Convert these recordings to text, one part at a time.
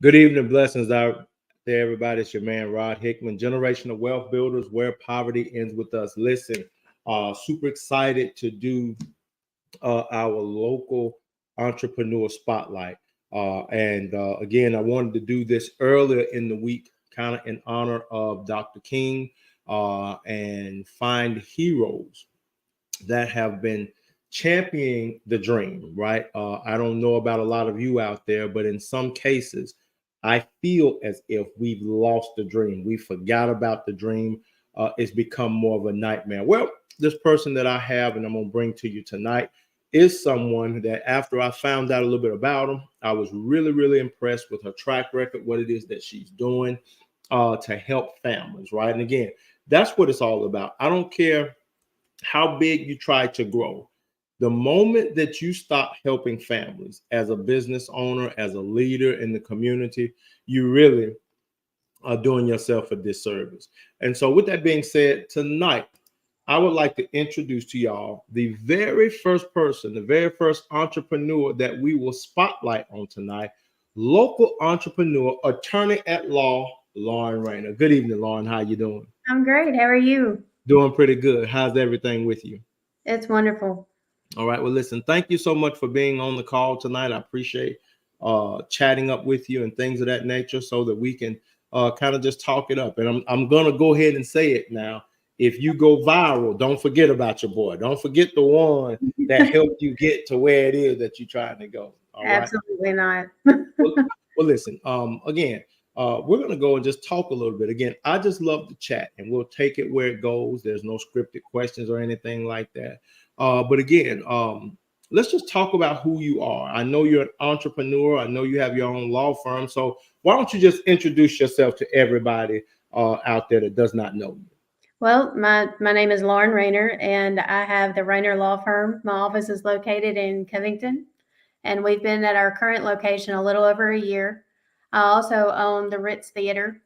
Good evening, blessings out there, everybody. It's your man Rod Hickman, generational wealth builders, where poverty ends with us. Listen, super excited to do our local entrepreneur spotlight. And again, I wanted to do this earlier in the week, kind of in honor of Dr. King, and find heroes that have been championing the dream, right? I don't know about a lot of you out there, but in some cases, I feel as if we've lost the dream. We forgot about the dream. It's become more of a nightmare. Well, this person that I have and I'm going to bring to you tonight is someone that after I found out a little bit about him, I was really, really impressed with her track record, what it is that she's doing to help families, right? And again, that's what it's all about. I don't care how big you try to grow. The moment that you stop helping families as a business owner, as a leader in the community, you really are doing yourself a disservice. And so with that being said, tonight, I would like to introduce to y'all the very first person, the very first entrepreneur that we will spotlight on tonight, local entrepreneur, attorney at law, Lauren Raynor. Good evening, Lauren. How you doing? I'm great. How are you? Doing pretty good. How's everything with you? It's wonderful. All right. Well, listen, thank you so much for being on the call tonight. I appreciate chatting up with you and things of that nature so that we can kind of just talk it up. And I'm going to go ahead and say it now. If you go viral, don't forget about your boy. Don't forget the one that helped you get to where it is that you're trying to go. All right. Absolutely not. Well, listen, again, we're going to go and just talk a little bit. Again, I just love to chat and we'll take it where it goes. There's no scripted questions or anything like that. But again, let's just talk about who you are. I know you're an entrepreneur. I know you have your own law firm. So why don't you just introduce yourself to everybody out there that does not know you? Well, my name is Lauren Raynor, and I have the Raynor Law Firm. My office is located in Covington, and we've been at our current location a little over a year. I also own the Ritz Theater,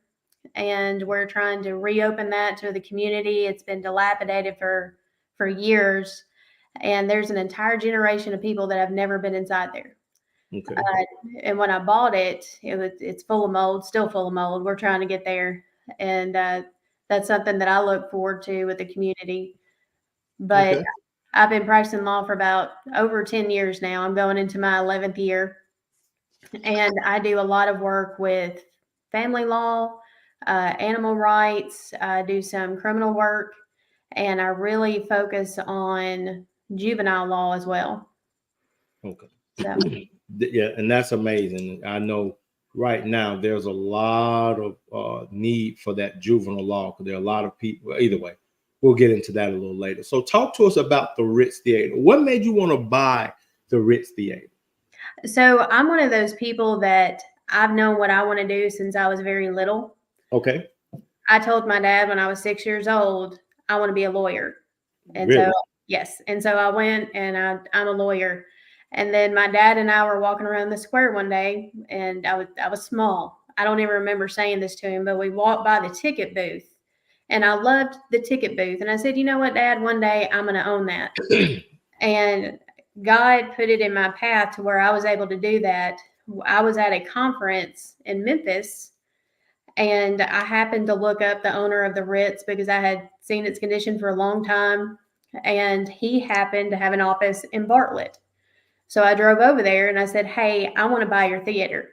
and we're trying to reopen that to the community. It's been dilapidated for years, and there's an entire generation of people that have never been inside there. Okay. And when I bought it's full of mold, still full of mold. We're trying to get there, and that's something that I look forward to with the community. But Okay. I've been practicing law for about over 10 years now. I'm going into my 11th year, and I do a lot of work with family law, animal rights. I do some criminal work, and I really focus on juvenile law as well. Okay. So. Yeah, and that's amazing. I know right now there's a lot of need for that juvenile law because there are a lot of people. Either way, we'll get into that a little later. So talk to us about the Ritz Theater. What made you want to buy the Ritz Theater? So I'm one of those people that I've known what I want to do since I was very little. Okay. I told my dad when I was 6 years old, I want to be a lawyer. And Really? so, yes. And so I went and I'm a lawyer. And then my dad and I were walking around the square one day, and I was small. I don't even remember saying this to him, but we walked by the ticket booth, and I loved the ticket booth. And I said, you know what, Dad, one day I'm going to own that. And God put it in my path to where I was able to do that. I was at a conference in Memphis, and I happened to look up the owner of the Ritz because I had seen its condition for a long time, and he happened to have an office in Bartlett. So I drove over there and I said, hey, I want to buy your theater.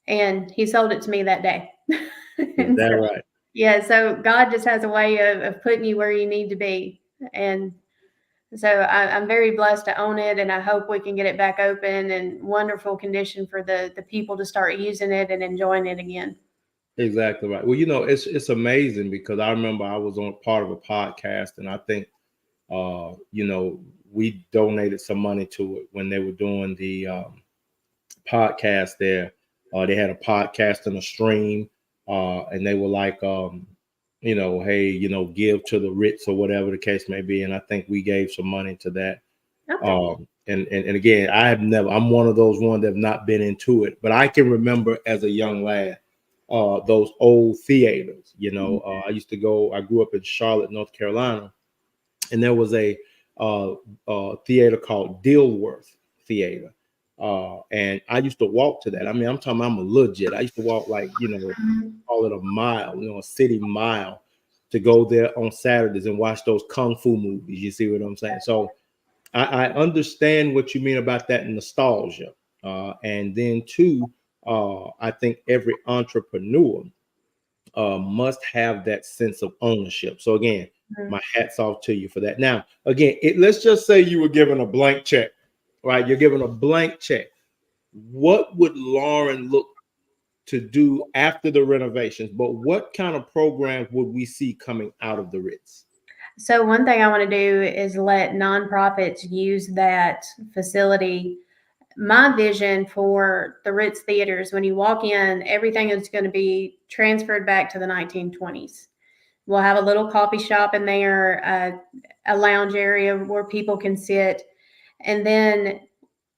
And he sold it to me that day. Is that right? Yeah. So God just has a way of putting you where you need to be. And so I'm very blessed to own it. And I hope we can get it back open and wonderful condition for the people to start using it and enjoying it again. Exactly right. Well, it's amazing because I remember I was on part of a podcast, and I think we donated some money to it when they were doing the podcast there. They had a podcast and a stream, and they were like, hey, give to the Ritz or whatever the case may be. And I think we gave some money to that. Okay. And again, I'm one of those ones that have not been into it, but I can remember as a young lad, those old theaters, I grew up in Charlotte, North Carolina, and there was a theater called Dilworth Theater. And I used to walk to that. I mean, I'm talking, I'm a legit. I used to walk like, call it a mile, a city mile, to go there on Saturdays and watch those kung fu movies. You see what I'm saying? So I understand what you mean about that nostalgia. And then too, I think every entrepreneur must have that sense of ownership. So again, my hat's off to you for that. Now, again, let's just say you were given a blank check, right? You're given a blank check. What would Lauren look to do after the renovations? But what kind of programs would we see coming out of the Ritz? So one thing I want to do is let nonprofits use that facility. My vision for the Ritz theaters, when you walk in, everything is going to be transferred back to the 1920s. We'll have a little coffee shop in there, a lounge area where people can sit. And then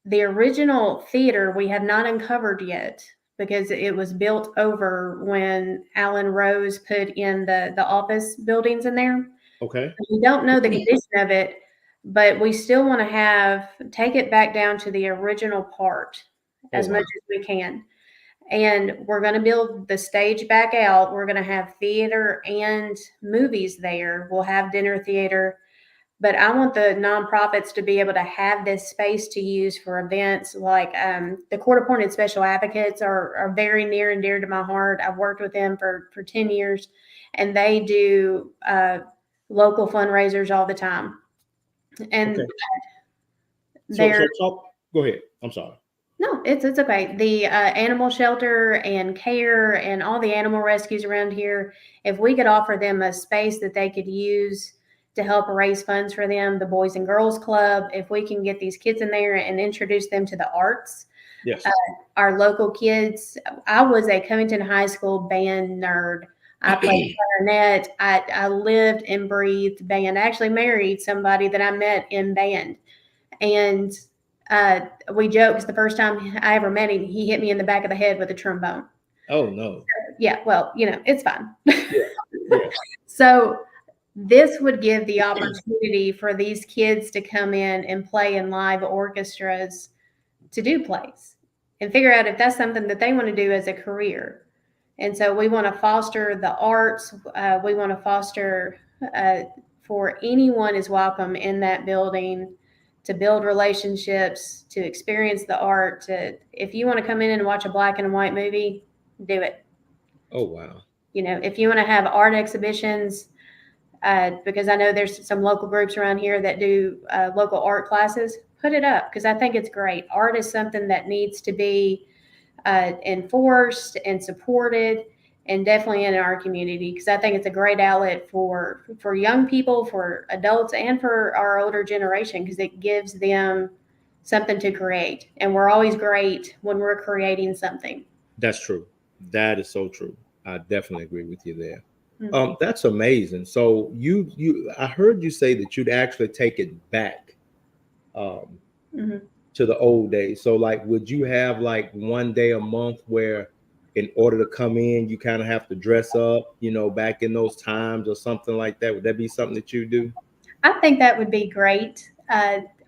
the original theater we have not uncovered yet because it was built over when Alan Rose put in the office buildings in there. Okay. We don't know the condition of it, but we still want to take it back down to the original part as much as we can. And we're going to build the stage back out. We're going to have theater and movies there. We'll have dinner theater. But I want the nonprofits to be able to have this space to use for events like the court-appointed special advocates are very near and dear to my heart. I've worked with them for 10 years, and they do local fundraisers all the time. And go ahead. I'm sorry. No, it's okay. The animal shelter and care and all the animal rescues around here, if we could offer them a space that they could use to help raise funds for them, the Boys and Girls Club, if we can get these kids in there and introduce them to the arts. Yes. Our local kids, I was a Covington High School band nerd. I played clarinet. I lived and breathed band. I actually married somebody that I met in band. And we joked the first time I ever met him, he hit me in the back of the head with a trombone. Oh, no. Yeah, well, it's fine. Yeah. So this would give the opportunity for these kids to come in and play in live orchestras, to do plays and figure out if that's something that they want to do as a career. And so we want to foster the arts. We want to foster for anyone is welcome in that building to build relationships, to experience the art. If you want to come in and watch a black and white movie, do it. Oh, wow. If you want to have art exhibitions, because I know there's some local groups around here that do local art classes, put it up because I think it's great. Art is something that needs to be enforced and supported, and definitely in our community, because I think it's a great outlet for young people, for adults, and for our older generation, because it gives them something to create. And we're always great when we're creating something. That's true. That is so true. I definitely agree with you there. Mm-hmm. That's amazing. So I heard you say that you'd actually take it back to the old days. So like, would you have like one day a month where in order to come in, you kind of have to dress up, back in those times or something like that? Would that be something that you do? I think that would be great.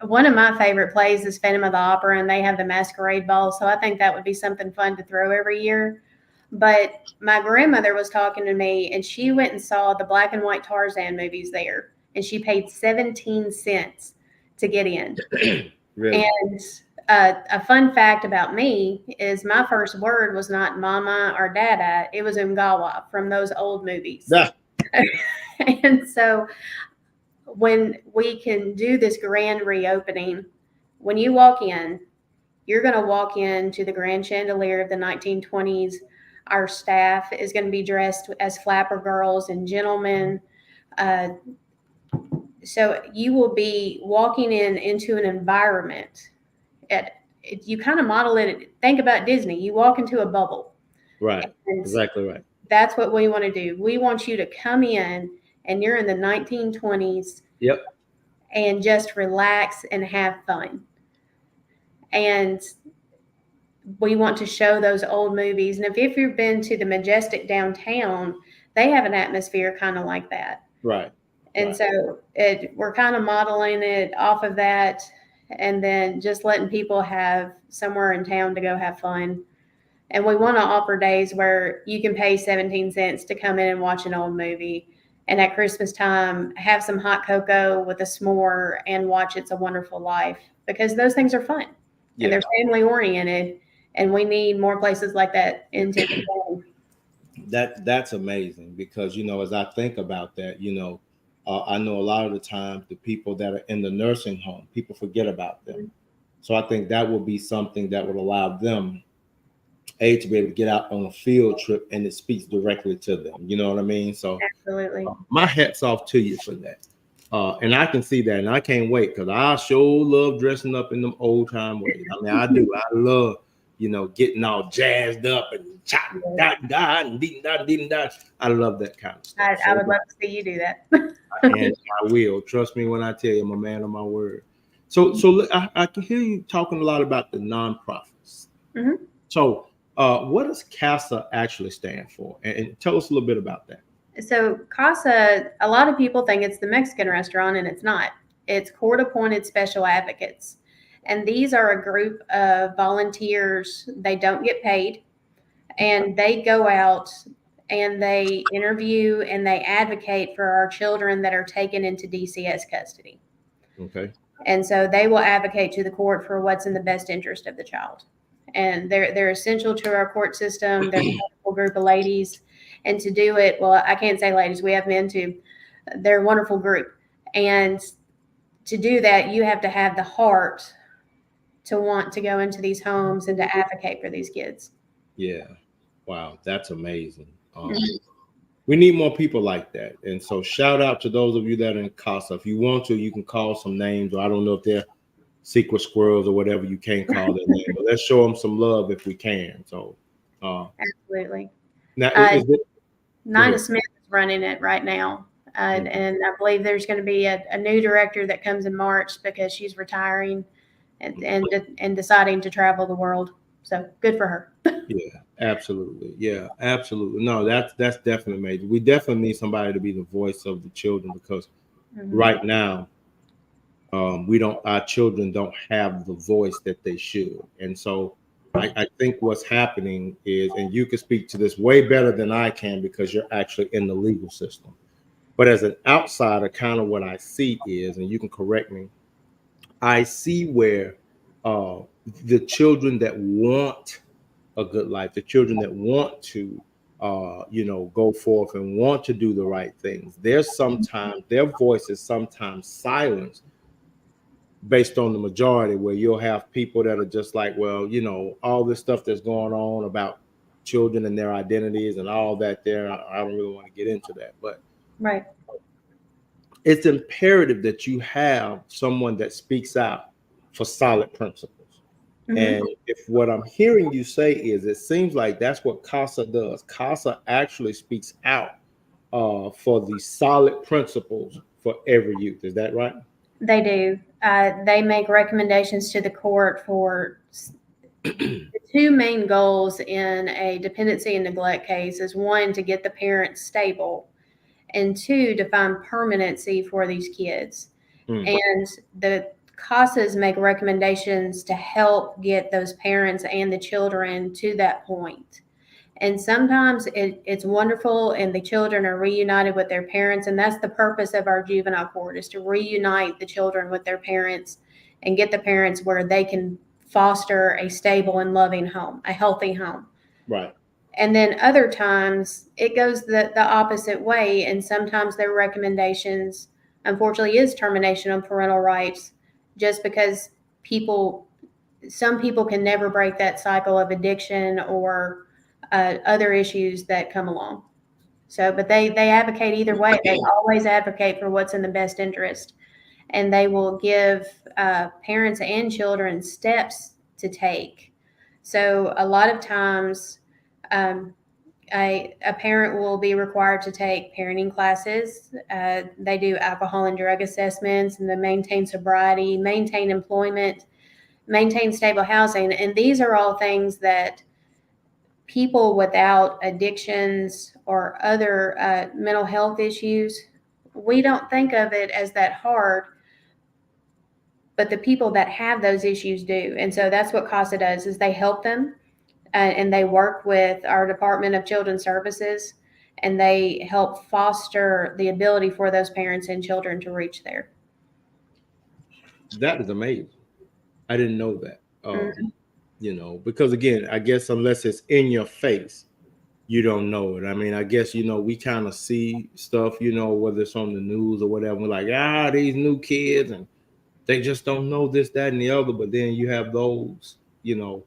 One of my favorite plays is Phantom of the Opera, and they have the Masquerade Ball. So I think that would be something fun to throw every year. But my grandmother was talking to me, and she went and saw the black and white Tarzan movies there, and she paid 17 cents to get in. Really? And a fun fact about me is my first word was not mama or dada. It was umgawa from those old movies. Ah. And so when we can do this grand reopening, when you walk in, you're going to walk into the grand chandelier of the 1920s. Our staff is going to be dressed as flapper girls and gentlemen. So you will be walking into an environment. You kind of model it. Think about Disney. You walk into a bubble. Right. Exactly right. That's what we want to do. We want you to come in and you're in the 1920s. Yep. And just relax and have fun. And we want to show those old movies. And if you've been to the Majestic downtown, they have an atmosphere kind of like that. Right. And so we're kind of modeling it off of that. and then just letting people have somewhere in town to go have fun. And we want to offer days where you can pay 17 cents to come in and watch an old movie. And at Christmas time, have some hot cocoa with a s'more and watch It's a Wonderful Life, because those things are fun and they're family oriented. And we need more places like that in Tennessee. That's amazing, because, as I think about that, I know a lot of the times the people that are in the nursing home, people forget about them. Mm-hmm. So I think that would be something that would allow them, to be able to get out on a field trip, and it speaks directly to them. You know what I mean? So absolutely, my hat's off to you for that. And I can see that, and I can't wait, because I sure love dressing up in them old time ways. I mean, I do. I love, getting all jazzed up and chopping, and I love that kind of stuff. I would love to see you do that. And I will. Trust me when I tell you, I'm a man of my word. So I can hear you talking a lot about the nonprofits. Mm-hmm. So what does CASA actually stand for? And tell us a little bit about that. So CASA, a lot of people think it's the Mexican restaurant, and it's not. It's court-appointed special advocates. And these are a group of volunteers. They don't get paid. And they go out and they interview and they advocate for our children that are taken into DCS custody. Okay. And so they will advocate to the court for what's in the best interest of the child. And they're essential to our court system. They're a wonderful group of ladies. And to do it, well, I can't say ladies, we have men too. They're a wonderful group. And to do that, you have to have the heart to want to go into these homes and to advocate for these kids. Yeah. Wow. That's amazing. We need more people like that. And so shout out to those of you that are in CASA. If you want to, you can call some names, or I don't know if they're secret squirrels or whatever, you can't call their name, but let's show them some love if we can. So absolutely. Now Nina Smith is running it right now. And I believe there's going to be a new director that comes in March, because she's retiring and deciding to travel the world. So good for her. Yeah, absolutely. Yeah, absolutely. No, that's definitely major. We definitely need somebody to be the voice of the children, because right now, our children don't have the voice that they should. And so I think what's happening is, and you can speak to this way better than I can, because you're actually in the legal system. But as an outsider, kind of what I see is, and you can correct me, I see where the children that want a good life, the children that want to, go forth and want to do the right things, their voice is sometimes silenced based on the majority, where you'll have people that are just like, well, all this stuff that's going on about children and their identities and all that there. I don't really want to get into that, but right. It's imperative that you have someone that speaks out for solid principles. Mm-hmm. And if what I'm hearing you say is, it seems like that's what CASA does. CASA actually speaks out for the solid principles for every youth. Is that right? They do. They make recommendations to the court for the two main goals in a dependency and neglect case is, one, to get the parents stable, and two, to find permanency for these kids. And the CASAs make recommendations to help get those parents and the children to that point. And sometimes it's wonderful, and the children are reunited with their parents. And that's the purpose of our juvenile court, is to reunite the children with their parents and get the parents where they can foster a stable and loving home, a healthy home. Right. And then other times it goes the opposite way. And sometimes their recommendations, unfortunately, is termination of parental rights, just because some people can never break that cycle of addiction or other issues that come along. So, but they advocate either way. They always advocate for what's in the best interest, and they will give parents and children steps to take. So a lot of times a parent will be required to take parenting classes. They do alcohol and drug assessments, and they maintain sobriety, maintain employment, maintain stable housing. And these are all things that people without addictions or other mental health issues, we don't think of it as that hard, but the people that have those issues do. And so that's what CASA does, is they help them, and they work with our Department of Children's Services, and they help foster the ability for those parents and children to reach there. That is amazing. I didn't know that. Mhm. You know, because again, I guess unless it's in your face, you don't know it. I mean, I guess, you know, we kind of see stuff, you know, whether it's on the news or whatever. We're like, these new kids, and they just don't know this, that, and the other. But then you have those, you know,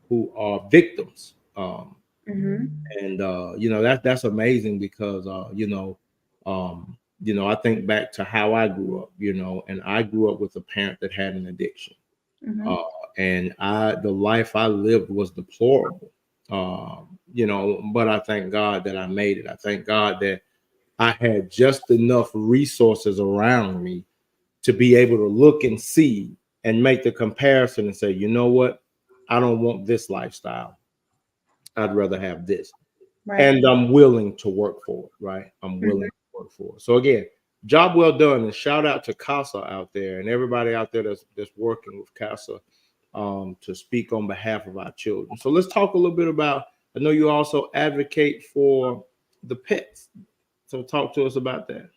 who are victims. Mhm. And you know, that's amazing because you know, I think back to how I grew up, you know, and I grew up with a parent that had an addiction. Mhm. Uh, and the life I lived was deplorable. You know, but I thank God that I made it. I thank God that I had just enough resources around me to be able to look and see and make the comparison and say, you know what? I don't want this lifestyle. I'd rather have this. Right. And I'm willing to work for it, right? I'm willing Mhm. to work for it. So again, job well done, and shout out to CASA out there and everybody out there that's working with CASA to speak on behalf of our children. So let's talk a little bit about. I know you also advocate for the pets. So talk to us about that.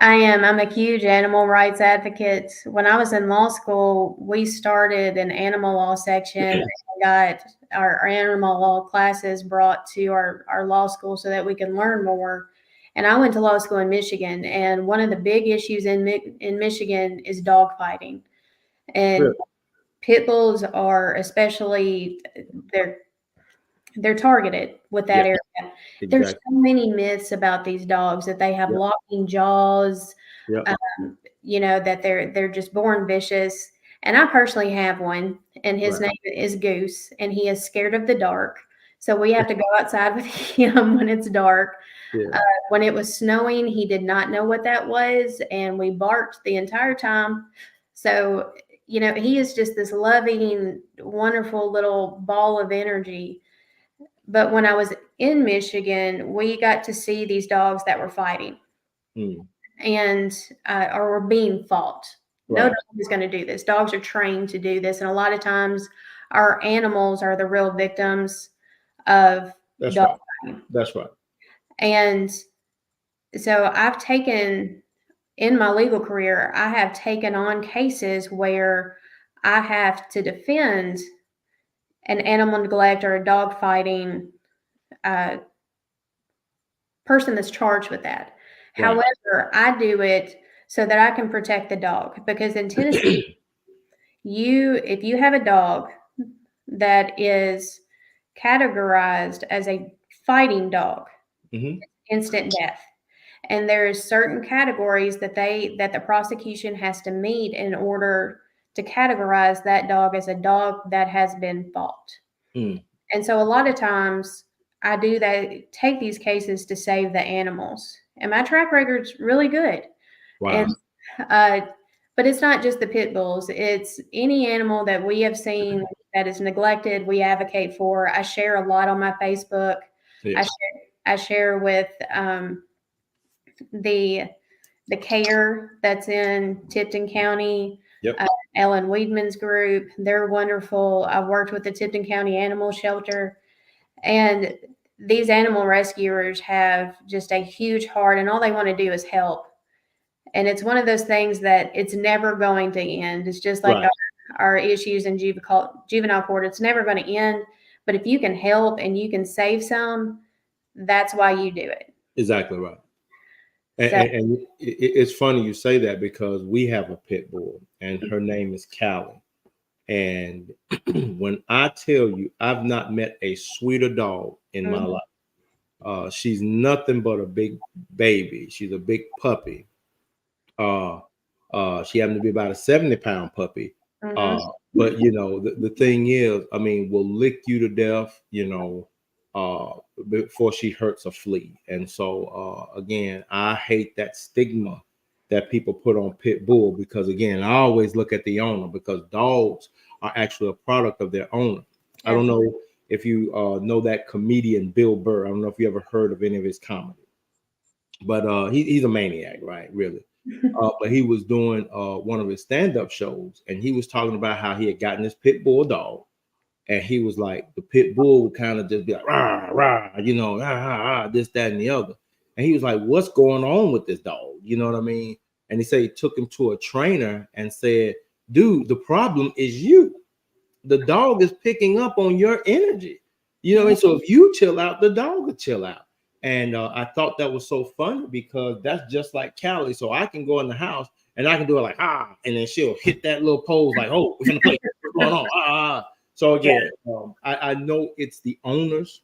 I am. I'm a huge animal rights advocate. When I was in law school, we started an animal law section and got our animal law classes brought to our law school so that we can learn more. And I went to law school in Michigan, and one of the big issues in Michigan is dog fighting. And Good. pit bulls are especially, they're they're targeted with Yeah, that area. There's exactly. so many myths about these dogs, that they have Yeah, locking jaws, yeah, that they're just born vicious. And I personally have one, and his right. name is Goose, and he is scared of the dark. So we have to go outside with him when it's dark. Yeah, Uh, when it was snowing, he did not know what that was, and we barked the entire time. So, he is just this loving, wonderful little ball of energy. But when I was in Michigan, we got to see these dogs that were fighting, mm, and or were being fought. No right. dog is going to do this. Dogs are trained to do this, and a lot of times, our animals are the real victims of That's dog right. fighting. That's right. And so, in my legal career, I have taken on cases where I have to defend an animal neglect or a dog fighting uh, person that's charged with that. Right. However, I do it so that I can protect the dog, because in Tennessee, if you have a dog that is categorized as a fighting dog, Hmm. instant death. And there's certain categories that the prosecution has to meet in order to categorize that dog as a dog that has been fought. Mm, And so a lot of times I do that, take these cases to save the animals. And my track record's really good. And wow. uh, but it's not just the pit bulls. It's any animal that we have seen that is neglected, we advocate for. I share a lot on my Facebook. Yeah. I share with the the care that's in Tipton County, Yep. uh, Ellen Weedman's group. They're wonderful. I've worked with the Tipton County Animal Shelter, and these animal rescuers have just a huge heart, and all they want to do is help. And it's one of those things that it's never going to end. It's just like Right. our issues in juvenile court. It's never going to end. But if you can help and you can save some, that's why you do it. Exactly right. So, And it's funny you say that because we have a pit bull and her name is Callie. And when I tell you, I've not met a sweeter dog in my mhm, life. She's nothing but a big baby. She's a big puppy. Uh, she happened to be about a 70-pound puppy. mhm, Uh, but you know, the thing is, I mean, will lick you to death, you know, uh, before she hurts a flea. And so, again, I hate that stigma that people put on pit bull because, again, I always look at the owner because dogs are actually a product of their owner. I don't know absolutely. if you know that comedian Bill Burr. I don't know if you ever heard of any of his comedy, but he's a maniac, right? Really. But he was doing one of his stand-up shows, and he was talking about how he had gotten this pit bull dog, and he was like, the pit bull would kind of just be like, rah, rah, you know, this, that, and the other. And he was like, what's going on with this dog? You know what I mean? And he said he took him to a trainer and said, dude, the problem is you. The dog is picking up on your energy. You know, and so if you chill out, the dog will chill out. And I thought that was so funny because that's just like Callie. So I can go in the house and I can do it like, and then she'll hit that little pose like, oh, we're going to play. What's going on? So again, I know it's the owners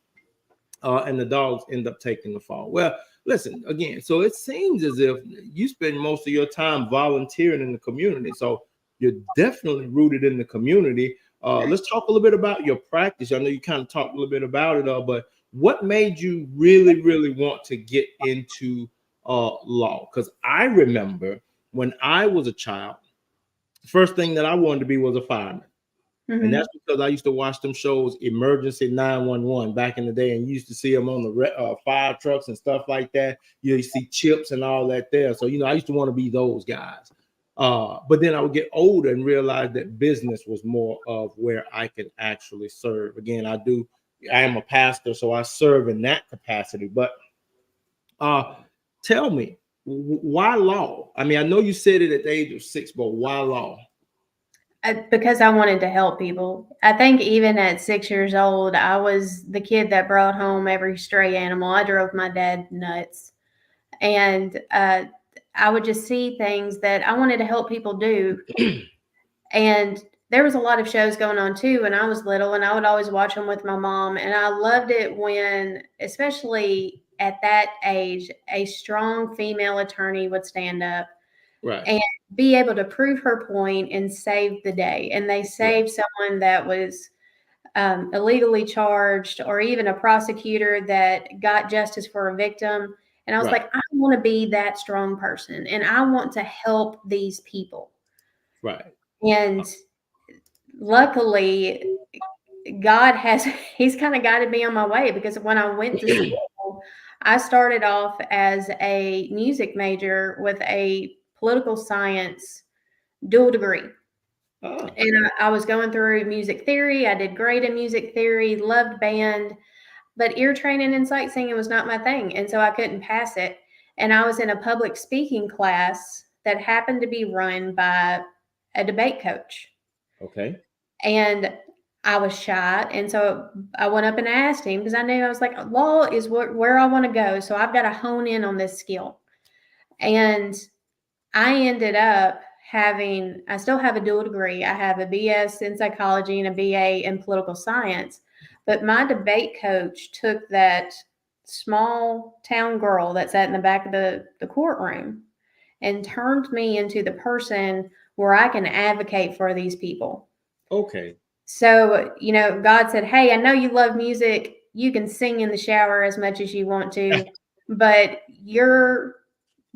and the dogs end up taking the fall. Well, listen, again, so it seems as if you spend most of your time volunteering in the community. So you're definitely rooted in the community. Let's talk a little bit about your practice. I know you kind of talked a little bit about it, but what made you really, really want to get into law? Because I remember when I was a child, the first thing that I wanted to be was a fireman. Mm-hmm. And that's because I used to watch them shows, Emergency 911, back in the day, and you used to see them on the fire trucks and stuff like that. You see chips and all that there. So, you know, I used to want to be those guys. But then I would get older and realize that business was more of where I could actually serve. Again, I am a pastor, so I serve in that capacity. But tell me, why law? I mean, I know you said it at the age of 6, but why law? Because I wanted to help people. I think even at 6 years old, I was the kid that brought home every stray animal. I drove my dad nuts. And I would just see things that I wanted to help people do. And there was a lot of shows going on too when I was little, and I would always watch them with my mom. And I loved it when, especially at that age, a strong female attorney would stand up and be able to prove her point and save the day. And they saved someone that was illegally charged, or even a prosecutor that got justice for a victim. And I was like, I want to be that strong person, and I want to help these people. Right. And luckily, he's kind of guided me on my way, because when I went to school, I started off as a music major with a political science dual degree. And I was going through music theory. I did great in music theory, loved band, but ear training and sight singing was not my thing. And so I couldn't pass it. And I was in a public speaking class that happened to be run by a debate coach. Okay. And I was shy. And so I went up and asked him, because I knew, I was like, law is where I want to go. So I've got to hone in on this skill. And I ended up I still have a dual degree. I have a BS in psychology and a BA in political science. But my debate coach took that small town girl that sat in the back of the courtroom and turned me into the person where I can advocate for these people. Okay. So, you know, God said, hey, I know you love music. You can sing in the shower as much as you want to, but your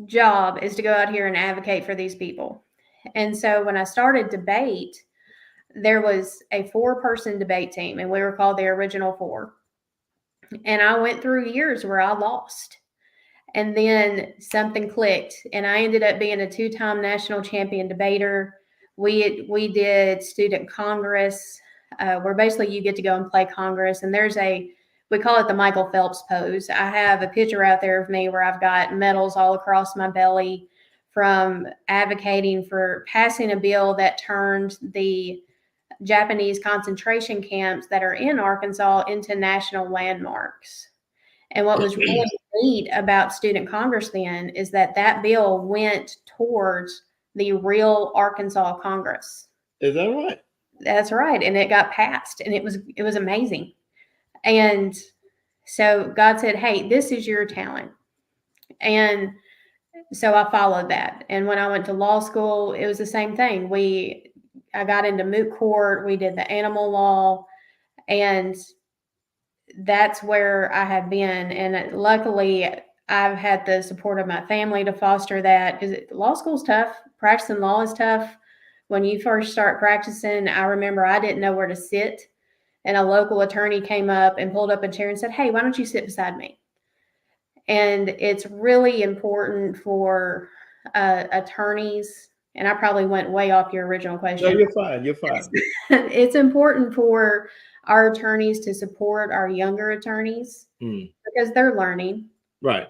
job is to go out here and advocate for these people. And so when I started debate, there was a 4-person debate team, and we were called the Original 4. And I went through years where I lost. And then something clicked, and I ended up being a 2-time national champion debater. We did student Congress, where basically you get to go and play Congress. And we call it the Michael Phelps pose. I have a picture out there of me where I've got medals all across my belly from advocating for passing a bill that turned the Japanese concentration camps that are in Arkansas into national landmarks. And what was really neat about Student Congress then is that bill went towards the real Arkansas Congress. Is that right? That's right. And it got passed, and it was amazing. And so God said, hey, this is your talent. And so I followed that. And when I went to law school, it was the same thing. I got into moot court. We did the animal law, and that's where I have been. And luckily, I've had the support of my family to foster that, because law school's tough. Practicing law is tough. When you first start practicing, I remember I didn't know where to sit. And a local attorney came up and pulled up a chair and said, hey, why don't you sit beside me? And it's really important for attorneys, and I probably went way off your original No, question. you're fine. You're fine. It's important for our attorneys to support our younger attorneys because they're learning. Right.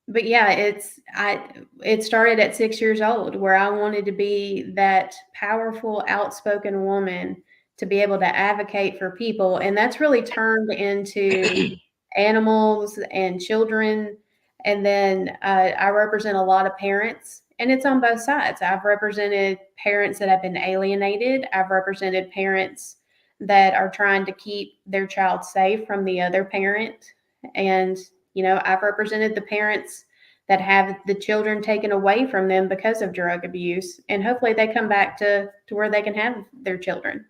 But yeah, it started at 6 years old where I wanted to be that powerful, outspoken woman to be able to advocate for people. And that's really turned into animals and children. And then I represent a lot of parents, and it's on both sides. I've represented parents that have been alienated. I've represented parents that are trying to keep their child safe from the other parent. And, I've represented the parents that have the children taken away from them because of drug abuse. And hopefully they come back to where they can have their children.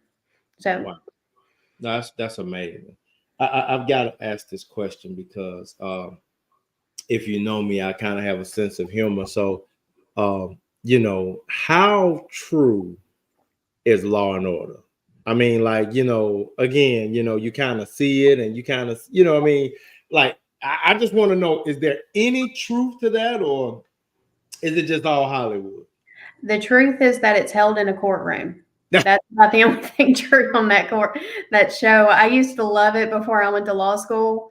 So wow. That's amazing. I've got to ask this question because if you know me, I kind of have a sense of humor. So, how true is Law and Order? I mean, again, you kind of see it and you kind of, I just want to know, is there any truth to that, or is it just all Hollywood? the truth is that it's held in a courtroom. That's not the only thing true on that show. I used to love it before I went to law school,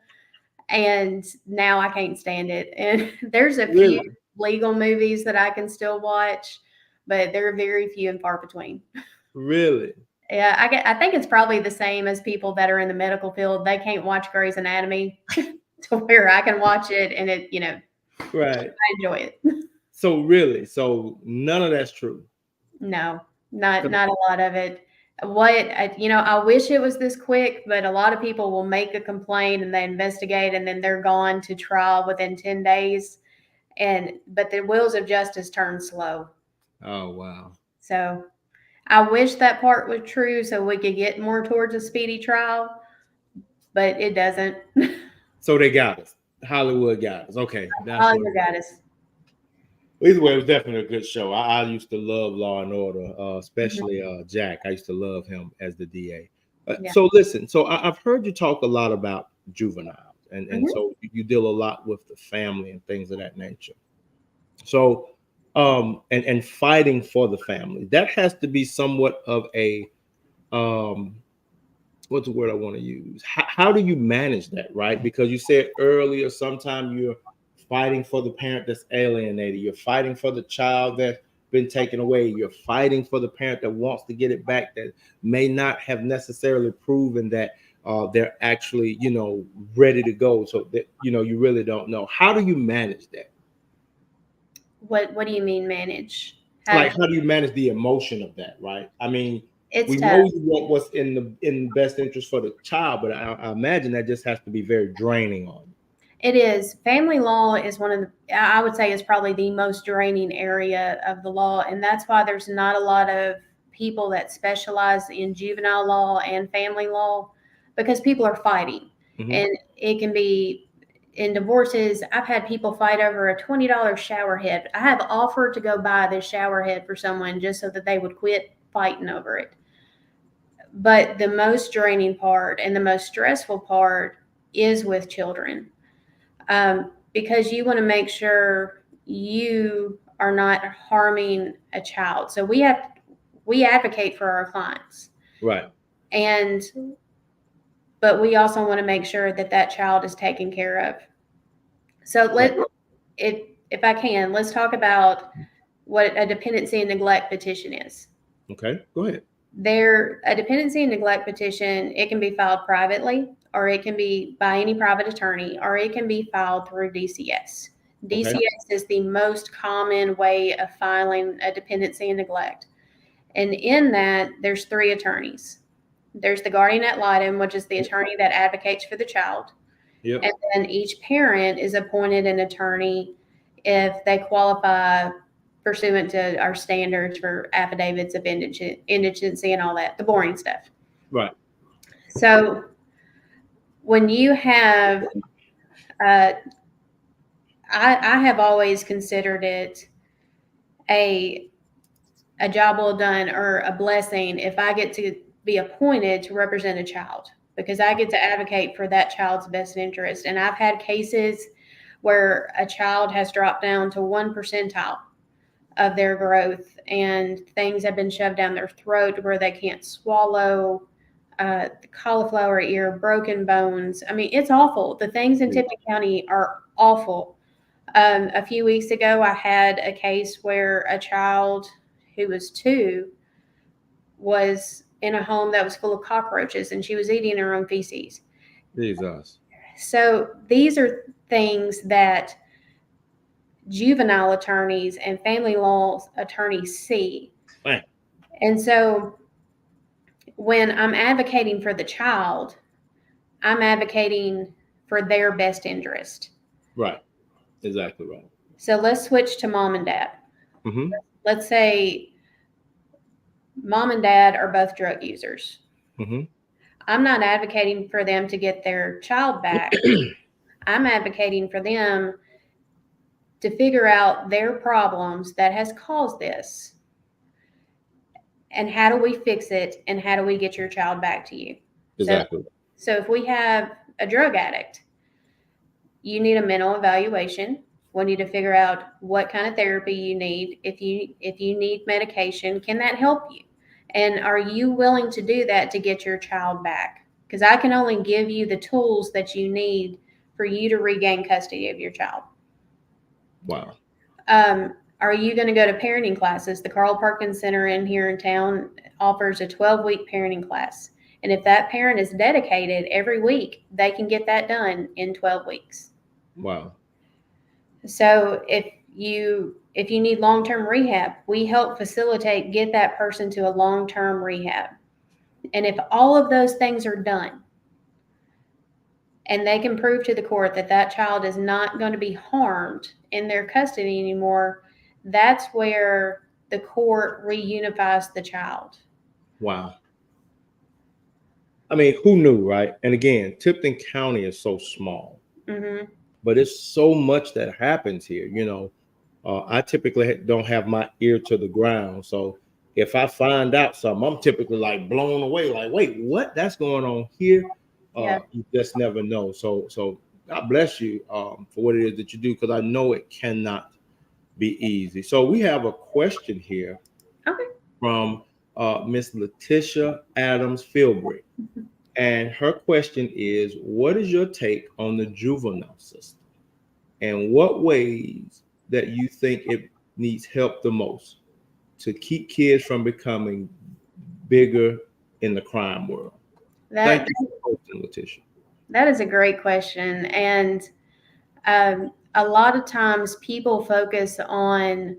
and now I can't stand it. And there's a few legal movies that I can still watch, but they're very few and far between. Really? Yeah, I think it's probably the same as people that are in the medical field. They can't watch Grey's Anatomy to where I can watch it and it, right. I enjoy it. So none of that's true. No, not a lot of it. I wish it was this quick, but a lot of people will make a complaint and they investigate and then they're gone to trial within 10 days. But the wheels of justice turn slow. Oh, wow. So I wish that part was true so we could get more towards a speedy trial, but it doesn't. So they got us. Hollywood got us. Okay. Hollywood got us. Either way, it was definitely a good show. I used to love Law and Order, especially Jack. I used to love him as the DA. Yeah. So listen, I've heard you talk a lot about juveniles, and so you deal a lot with the family and things of that nature. So, and fighting for the family, that has to be somewhat of a, what's the word I want to use? How do you manage that, right? Because you said earlier, sometimes you're fighting for the parent that's alienated. You're fighting for the child that's been taken away. You're fighting for the parent that wants to get it back, that may not have necessarily proven that they're actually, ready to go. So that, you really don't know. How do you manage that? What do you mean manage? How do you manage the emotion of that, right? I mean, we know you want what's in the best interest for the child, but I imagine that just has to be very draining on you. It is. Family law is I would say is probably the most draining area of the law. And that's why there's not a lot of people that specialize in juvenile law and family law, because people are fighting. And it can be in divorces. I've had people fight over a $20 shower head. I have offered to go buy this shower head for someone just so that they would quit fighting over it. But the most draining part and the most stressful part is with children. Because you want to make sure you are not harming a child. So we advocate for our clients. Right. But we also want to make sure that child is taken care of. So if I can, let's talk about what a dependency and neglect petition is. Okay, go ahead. A dependency and neglect petition, it can be filed privately, or it can be by any private attorney, or it can be filed through DCS. DCS is the most common way of filing a dependency and neglect. And in that, there's 3 attorneys. There's the guardian ad litem, which is the attorney that advocates for the child. Yep. And then each parent is appointed an attorney if they qualify pursuant to our standards for affidavits of indigency and all that, the boring stuff. Right. So when you have, I have always considered it a job well done or a blessing if I get to be appointed to represent a child, because I get to advocate for that child's best interest. And I've had cases where a child has dropped down to 1 percentile of their growth, and things have been shoved down their throat where they can't swallow, cauliflower ear, broken bones. I mean, it's awful. The things in Tipton County are awful. A few weeks ago, I had a case where a child who was 2 was in a home that was full of cockroaches, and she was eating her own feces. Jesus. So these are things that juvenile attorneys and family law attorneys see. Right. And so when I'm advocating for the child, I'm advocating for their best interest. Right. Exactly right. So let's switch to mom and dad. Mm-hmm. Let's say mom and dad are both drug users. Mm-hmm. I'm not advocating for them to get their child back. I'm advocating for them to figure out their problems that has caused this. And how do we fix it? And how do we get your child back to you? Exactly. So if we have a drug addict, you need a mental evaluation. We need to figure out what kind of therapy you need. If you need medication, can that help you? And are you willing to do that to get your child back? Because I can only give you the tools that you need for you to regain custody of your child. Wow. Are you going to go to parenting classes? The Carl Perkins Center here in town offers a 12-week parenting class. And if that parent is dedicated every week, they can get that done in 12 weeks. Wow. So if you need long-term rehab, we help facilitate, get that person to a long-term rehab. And if all of those things are done, and they can prove to the court that that child is not going to be harmed in their custody anymore, that's where the court reunifies the child. Wow. I mean, who knew, right? And again, Tipton County is so small, but it's so much that happens here. You know, I typically don't have my ear to the ground. So if I find out something, I'm typically like blown away, like, wait, what? That's going on here? You just never know. So God bless you for what it is that you do, because I know it cannot be easy. So we have a question here from Miss Letitia Adams Filbury. And her question is, what is your take on the juvenile system? And what ways that you think it needs help the most to keep kids from becoming bigger in the crime world? Thank you for posting, Letitia. That is a great question. And a lot of times people focus on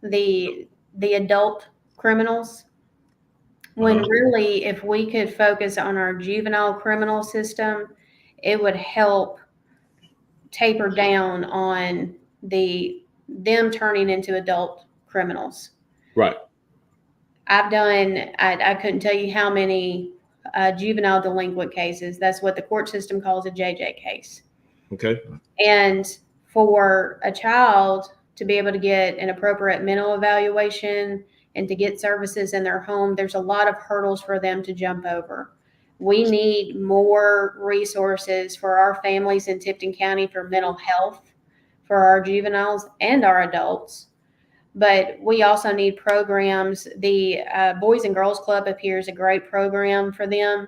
the adult criminals, when really, if we could focus on our juvenile criminal system, it would help taper down on them turning into adult criminals. Right. I couldn't tell you how many juvenile delinquent cases. That's what the court system calls a JJ case. Okay. And for a child to be able to get an appropriate mental evaluation and to get services in their home, there's a lot of hurdles for them to jump over. We need more resources for our families in Tipton County for mental health, for our juveniles and our adults. But we also need programs. The Boys and Girls Club up here is a great program for them.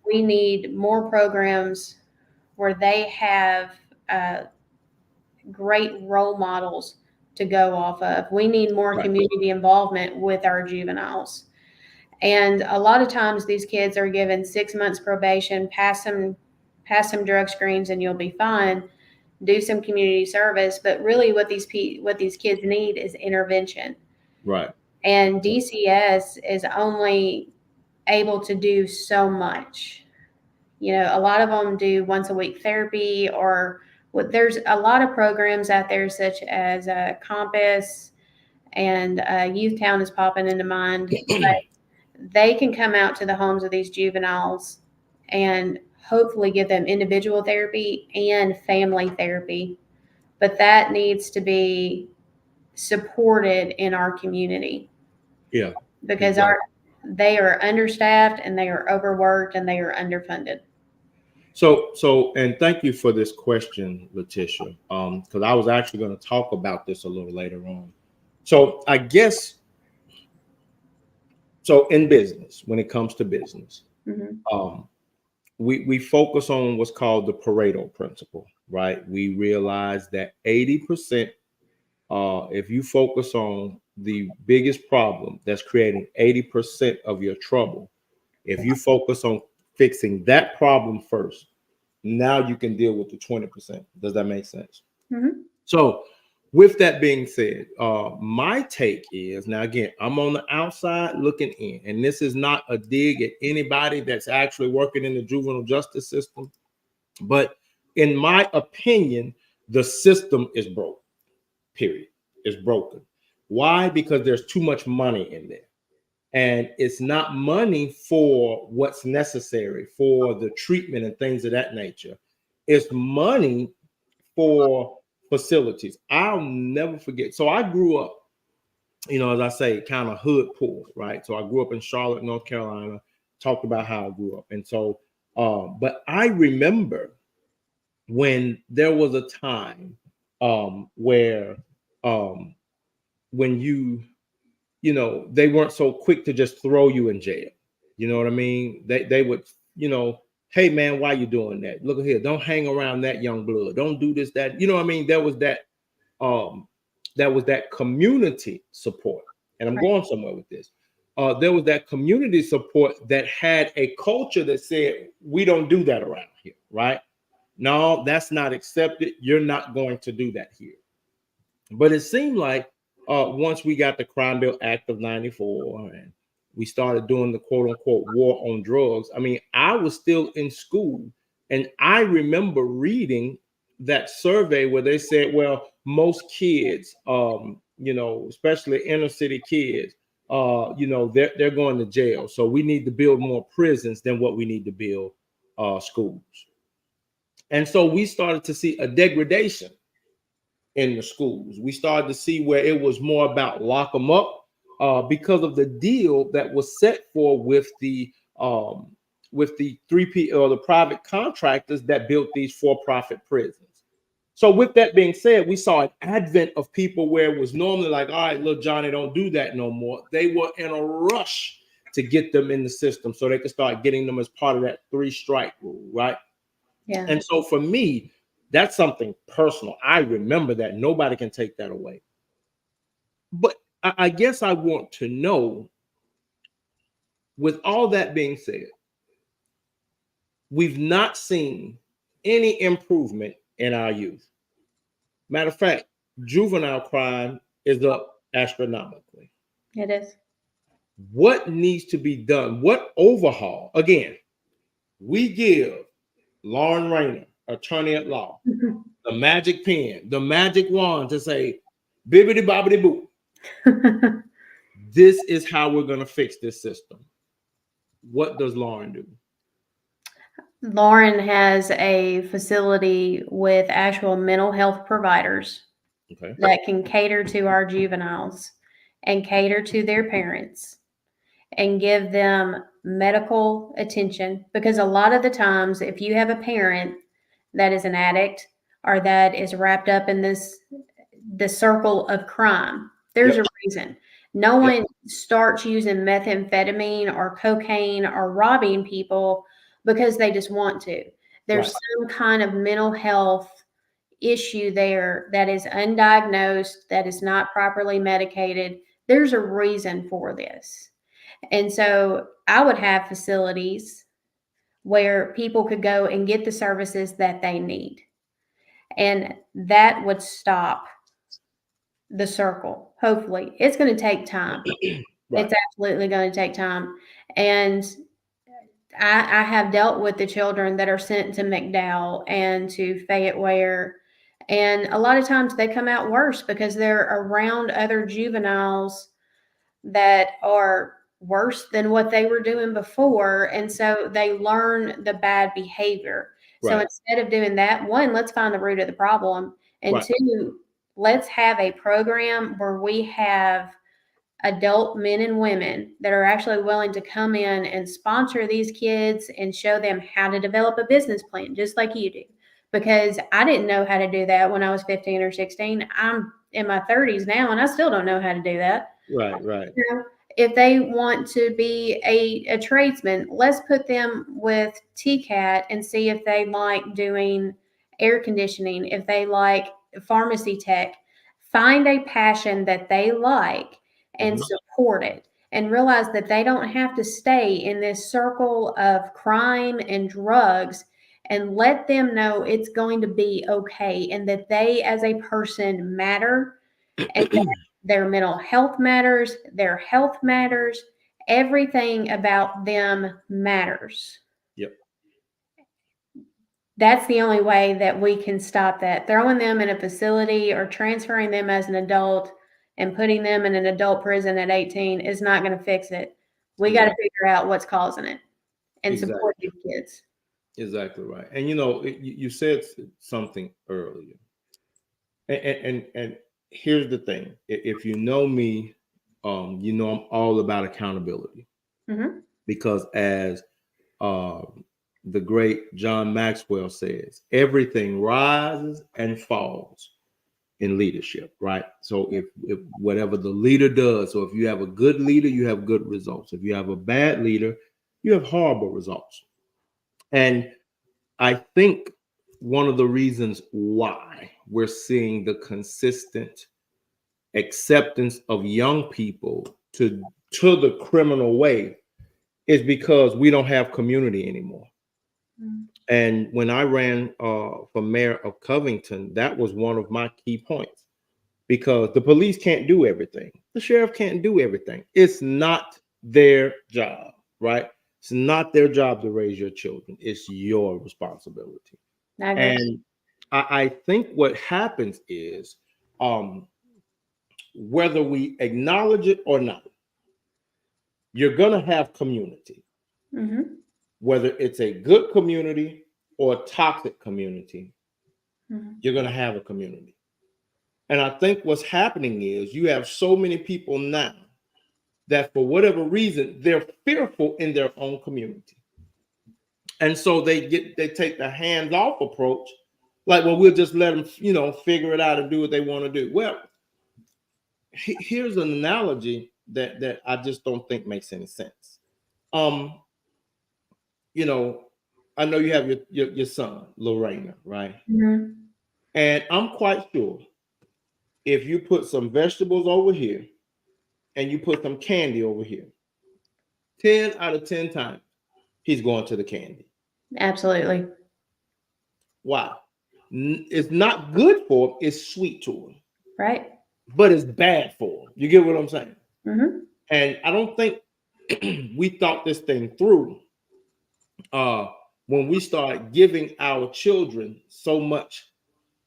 We need more programs where they have great role models to go off of. We need more community involvement with our juveniles. And a lot of times these kids are given 6 months probation, pass some drug screens and you'll be fine. Do some community service, but really what these kids need is intervention. Right. And DCS is only able to do so much. You know, a lot of them do once a week therapy, or there's a lot of programs out there such as Compass and Youth Town is popping into mind. But they can come out to the homes of these juveniles and hopefully give them individual therapy and family therapy. But that needs to be supported in our community. Yeah. Because they are understaffed and they are overworked and they are underfunded. So, and thank you for this question, Letitia. Because I was actually going to talk about this a little later on. So I guess so in business, when it comes to business, Mhm. um, we focus on what's called the Pareto principle, right? We realize that 80%, if you focus on the biggest problem that's creating 80% of your trouble, if you focus on fixing that problem first, now you can deal with the 20%. Does that make sense? Mhm. So, with that being said, my take is now again, I'm on the outside looking in, and this is not a dig at anybody that's actually working in the juvenile justice system, but in my opinion, the system is broke. Period. It's broken. Why? Because there's too much money in there. And it's not money for what's necessary for the treatment and things of that nature. It's money for facilities. I'll never forget. So I grew up, as I say, kind of hood poor, right? So I grew up in Charlotte, North Carolina, talked about how I grew up. And so, but I remember when there was a time where when they weren't so quick to just throw you in jail. You know what I mean? They would, hey man, why you doing that? Look at here, don't hang around that young blood. Don't do this, that. You know what I mean? Um, there was that community support. And I'm Right. going somewhere with this. There was that community support that had a culture that said, we don't do that around here, right? No, that's not accepted. You're not going to do that here. But it seemed like once we got the Crime Bill Act of 94 and we started doing the quote unquote war on drugs, I mean, I was still in school and I remember reading that survey where they said, well, most kids, especially inner city kids, they're going to jail. So we need to build more prisons than what we need to build schools. And so we started to see a degradation in the schools. We started to see where it was more about lock them up because of the deal that was set for with the 3P or the private contractors that built these for-profit prisons. So with that being said, we saw an advent of people where it was normally like, all right, little Johnny, don't do that no more. They were in a rush to get them in the system so they could start getting them as part of that 3-strike rule, right? Yeah. And so for me, that's something personal. I remember that. Nobody can take that away. But I guess I want to know, with all that being said, we've not seen any improvement in our youth. Matter of fact, juvenile crime is up astronomically. It is. What needs to be done? What overhaul? Again, we give Lauren Raynor, attorney at law, the magic pen, the magic wand to say, bibbity bobbity boo. This is how we're going to fix this system. What does Lauren do? Lauren has a facility with actual mental health providers Okay. that can cater to our juveniles and cater to their parents and give them medical attention. Because a lot of the times, if you have a parent that is an addict or that is wrapped up in the circle of crime, there's Yep. a reason. No one starts using methamphetamine or cocaine or robbing people because they just want to. There's Right. some kind of mental health issue there that is undiagnosed, that is not properly medicated. There's a reason for this. And so I would have facilities where people could go and get the services that they need. And that would stop the circle. Hopefully, it's going to take time. Right. It's absolutely going to take time. And I have dealt with the children that are sent to McDowell and to Fayetteware. And a lot of times they come out worse because they're around other juveniles that are worse than what they were doing before. And so they learn the bad behavior. So Right. instead of doing that, one, let's find the root of the problem. And Right. two, let's have a program where we have adult men and women that are actually willing to come in and sponsor these kids and show them how to develop a business plan, just like you do. Because I didn't know how to do that when I was 15 or 16. I'm in my 30s now, and I still don't know how to do that. Right, right. You know, if they want to be a tradesman, let's put them with TCAT and see if they like doing air conditioning, if they like pharmacy tech. Find a passion that they like and Mhm. support it, and realize that they don't have to stay in this circle of crime and drugs, and let them know it's going to be okay and that they as a person matter, and their mental health matters, their health matters, everything about them matters. Yep. That's the only way that we can stop that. Throwing them in a facility or transferring them as an adult and putting them in an adult prison at 18 is not going to fix it. We got to Exactly. figure out what's causing it and Exactly. support these kids. Exactly right. And you said something earlier, and here's the thing: if you know me, you know I'm all about accountability, Mhm. because as the great John Maxwell says, everything rises and falls in leadership, right? So if whatever the leader does, so if you have a good leader, you have good results. If you have a bad leader, you have horrible results. And I think one of the reasons why we're seeing the consistent acceptance of young people to the criminal way is because we don't have community anymore. Mhm. And when I ran for mayor of Covington, that was one of my key points, because the police can't do everything. The sheriff can't do everything. It's not their job, right? It's not their job to raise your children. It's your responsibility. I agree. And I think what happens is, um, whether we acknowledge it or not, you're going to have community, Mhm. whether it's a good community or a toxic community, Mhm. you're going to have a community. And I think what's happening is you have so many people now that for whatever reason, they're fearful in their own community. And so they take the hands-off approach, like, well, we'll just let them, figure it out and do what they want to do. Well, here's an analogy that I just don't think makes any sense. Um, you know, I know you have your son, Raynor, right? Mhm. And I'm quite sure if you put some vegetables over here and you put some candy over here, 10 out of 10 times, he's going to the candy. Absolutely. Why? It's not good for him. It's sweet to him, Right. but it's bad for him. You get what I'm saying? Mhm. And I don't think we thought this thing through uh, when we start giving our children so much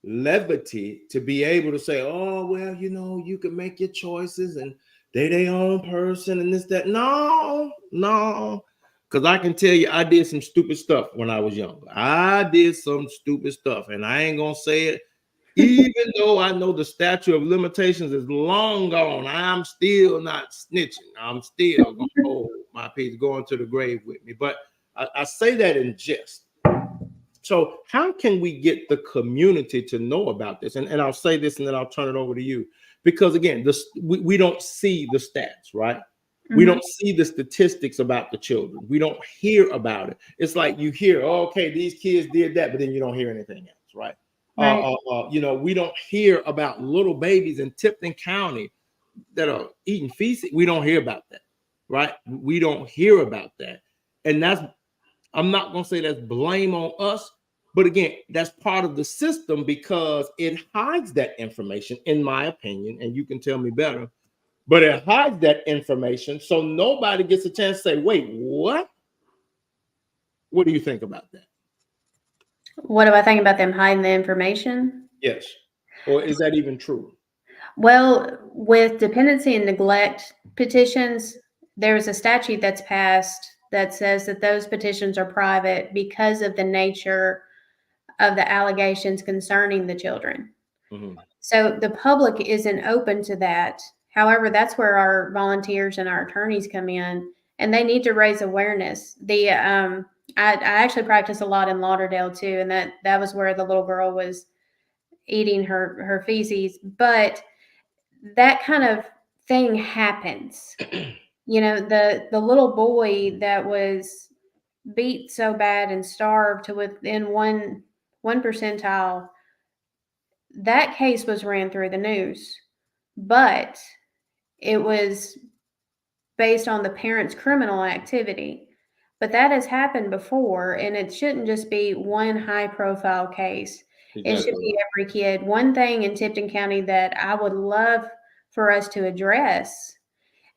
levity to be able to say, oh, well, you can make your choices and they their own person and this, that. No. Because I can tell you, I did some stupid stuff when I was younger. I did some stupid stuff, and I ain't going to say it. Even though I know the statute of limitations is long gone, I'm still not snitching. I'm still going to hold my peace, going to the grave with me. But I say that in jest. So how can we get the community to know about this? And I'll say this and then I'll turn it over to you. Because again, we don't see the stats, right? We Mhm. don't see the statistics about the children. We don't hear about it. It's like you hear, oh, okay, these kids did that, but then you don't hear anything else, right? Right. We don't hear about little babies in Tipton County that are eating feces. We don't hear about that, right? We don't hear about that. And I'm not going to say that's blame on us, but again, that's part of the system because it hides that information, in my opinion, and you can tell me better, but it hides that information so nobody gets a chance to say, wait, what? What do you think about that? What do I think about them hiding the information? Yes. Or is that even true? Well, with dependency and neglect petitions, there's a statute that's passed that says that those petitions are private because of the nature of the allegations concerning the children. Mhm. So the public isn't open to that. However, that's where our volunteers and our attorneys come in, and they need to raise awareness. I actually practice a lot in Lauderdale too, and that was where the little girl was eating her feces. But that kind of thing happens. You know, the little boy that was beat so bad and starved to within one percentile, that case was ran through the news, but it was based on the parent's criminal activity. But that has happened before, and it shouldn't just be one high profile case. It should be every kid. One thing in Tipton County that I would love for us to address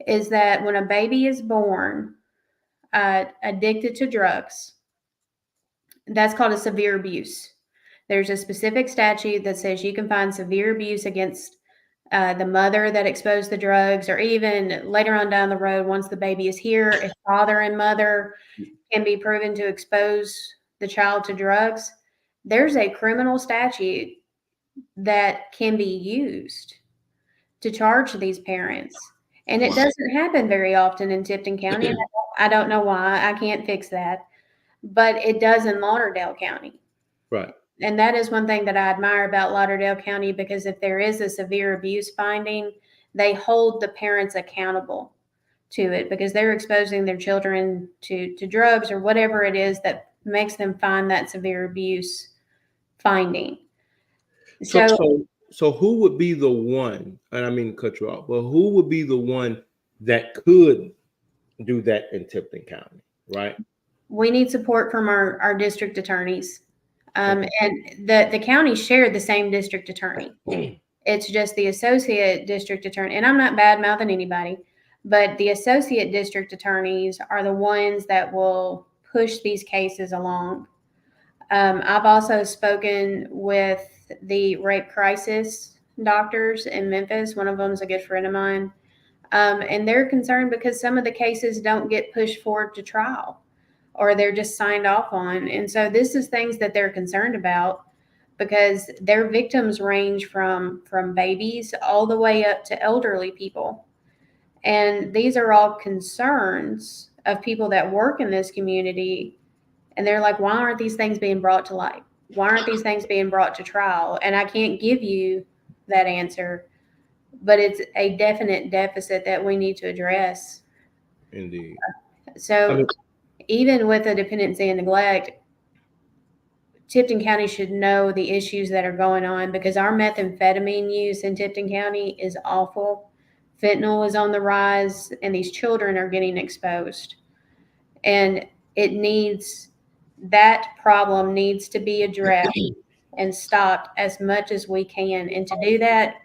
is that when a baby is born addicted to drugs, that's called a severe abuse. There's a specific statute that says you can find severe abuse against the mother that exposed the drugs, or even later on down the road, once the baby is here, if father and mother can be proven to expose the child to drugs, there's a criminal statute that can be used to charge these parents. And it doesn't happen very often in Tipton County. I don't know why. I can't fix that. But it does in Lauderdale County. Right. And that is one thing that I admire about Lauderdale County, because if there is a severe abuse finding, they hold the parents accountable to it, because they're exposing their children to drugs or whatever it is that makes them find that severe abuse finding. So who would be the one, and I mean to cut you off, but who would be the one that could do that in Tipton County, right? We need support from our district attorneys. And the county shared the same district attorney. It's just the associate district attorney, and I'm not bad mouthing anybody, but the associate district attorneys are the ones that will push these cases along. I've also spoken with the rape crisis doctors in Memphis. One of them is a good friend of mine. And they're concerned because some of the cases don't get pushed forward to trial, or they're just signed off on. And so this is things that they're concerned about, because their victims range from babies all the way up to elderly people. And these are all concerns of people that work in this community. And they're like, why aren't these things being brought to light? Why aren't these things being brought to trial? And I can't give you that answer, but it's a definite deficit that we need to address. Indeed. So even with the dependency and neglect, Tipton County should know the issues that are going on, because our methamphetamine use in Tipton County is awful. Fentanyl is on the rise, and these children are getting exposed. And that problem needs to be addressed and stopped as much as we can. And to do that,